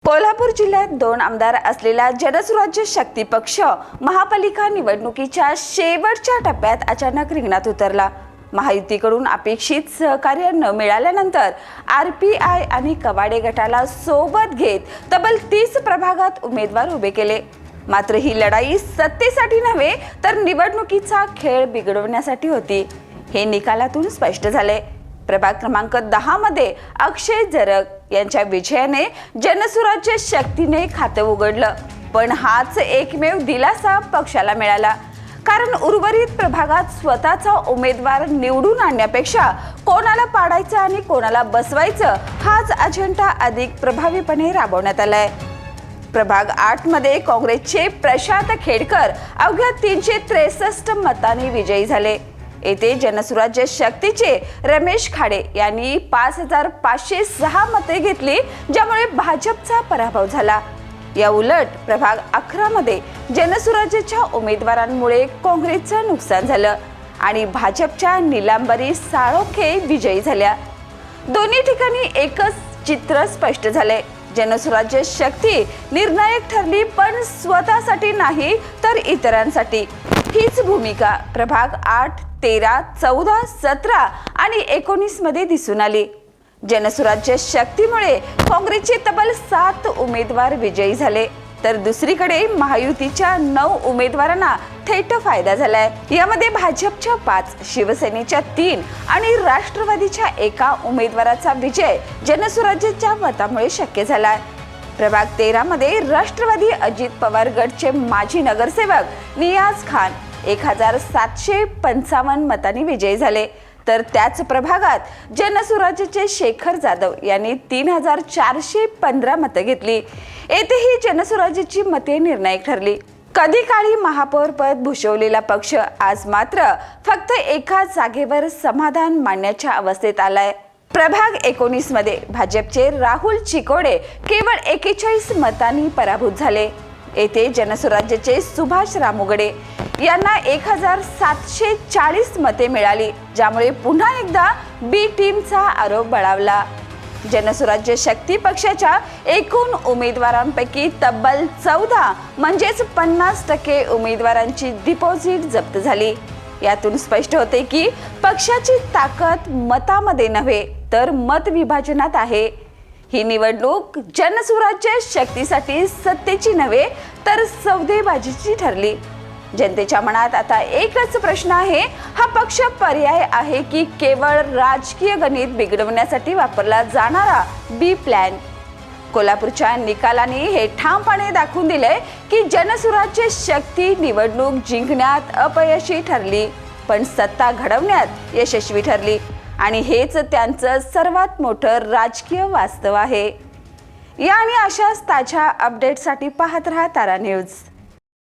कोल्हापूर जिल्ह्यात दोन आमदार असलेला जनसुराज्य शक्ती पक्ष महापालिका निवडणुकीच्या शेवटच्या टप्प्यात अचानक रिंगणात उतरला। महायुतीकडून अपेक्षित सहकार्य न मिळाल्यानंतर आरपीआय आणि कवाडे गटाला सोबत घेत तब्बल 30 प्रभागात उमेदवार उभे केले। मात्र ही लढाई सत्तेसाठी नव्हे तर निवडणुकीचा खेळ बिघडवण्यासाठी होती, हे निकालातून स्पष्ट झाले। प्रभाग क्रमांक 10 मध्ये अक्षय जरग यांच्या विजयाने जनसुराज्य शक्तीने खातं उघडलं, पण हाच एकमेव दिलासा पक्षाला मिळाला। कारण उर्वरित प्रभागात स्वतःचा उमेदवार निवडून आणण्यापेक्षा कोणाला पाडायचं आणि कोणाला बसवायचं हाच अजेंडा अधिक प्रभावीपणे राबवण्यात आलाय। प्रभाग 8 मध्ये काँग्रेसचे प्रशांत खेडकर अवघ्या 363 मतांनी विजयी झाले। येथे जनसुराज्य शक्तीचे रमेश खाडे यांनी 5506 मते घेतली, ज्यामुळे भाजपचा पराभव झाला। या उलट प्रभाग 11 मध्ये जनसुराज्याच्या उमेदवारांमुळे काँग्रेसचं नुकसान झालं आणि भाजपच्या निलांबरी साळोखे विजयी झाल्या। दोन्ही ठिकाणी एकच चित्र स्पष्ट झाले, जनसुराज्य शक्ती निर्णायक ठरली, पण स्वतःसाठी नाही तर इतरांसाठी। हीच भूमिका प्रभाग 8, 13, 14, 17 आणि 19 मध्ये दिसून आली। जनसुराज्य शक्तीमुळे काँग्रेसचे तब्बल 7 उमेदवार विजयी झाले, तर दुसरीकडे महायुतीच्या 9 उमेदवारांना थेट फायदा झालाय। यामध्ये भाजपच्या 5, शिवसेनेच्या 3 आणि राष्ट्रवादीच्या 1 उमेदवाराचा विजय जनसुराज्याच्या मतामुळे शक्य झाला। प्रभाग 13 मध्ये राष्ट्रवादी अजित पवार गटचे माजी नगरसेवक नियाज खान 1755 मतांनी विजयी झाले, तर त्याच प्रभागात जनसुराज्याचे शेखर जाधव यांनी 3415 मतं घेतली। येथेही जनसुराज्याची मते निर्णायक ठरली। कधी काळी महापौर पद भूषवलेला पक्ष आज मात्र फक्त एका जागेवर समाधान मानण्याच्या अवस्थेत आलाय। प्रभाग 19 मध्ये भाजपचे राहुल चिकोडे केवळ 41 मतांनी पराभूत झाले। येथे जनसुराज्याचे सुभाष रामुगडे यांना 1740 मते मिळाली, ज्यामुळे पुन्हा एकदा बी टीमचा आरोप बळावला। जनसुराज्य शक्ती पक्षाच्या एकूण उमेदवारांपैकी तब्बल 14 म्हणजेच 50% उमेदवारांची डिपॉझिट जप्त झाली। यातून स्पष्ट होते की पक्षाची ताकद मतामध्ये नव्हे तर मत विभाजनात आहे। ही निवडणूक जनसुराज्य शक्तीसाठी सत्तेची नव्हे तर सौदेबाजीची ठरली। जनतेच्या मनात आता एकच प्रश्न आहे, हा पक्ष पर्याय आहे की केवळ राजकीय गणित बिघडवण्यासाठी वापरला जाणारा बी प्लॅन? कोल्हापूरच्या निकालाने हे ठामपणे दाखवून दिले की जनसुराज्य शक्ती निवडणूक जिंकण्यात अपयशी ठरली, पण सत्ता घडवण्यात यशस्वी ठरली, आणि हेच त्यांचं सर्वात मोठं राजकीय वास्तव आहे। या आणि अशाच ताज्या अपडेटसाठी पाहत रहा तारा न्यूज।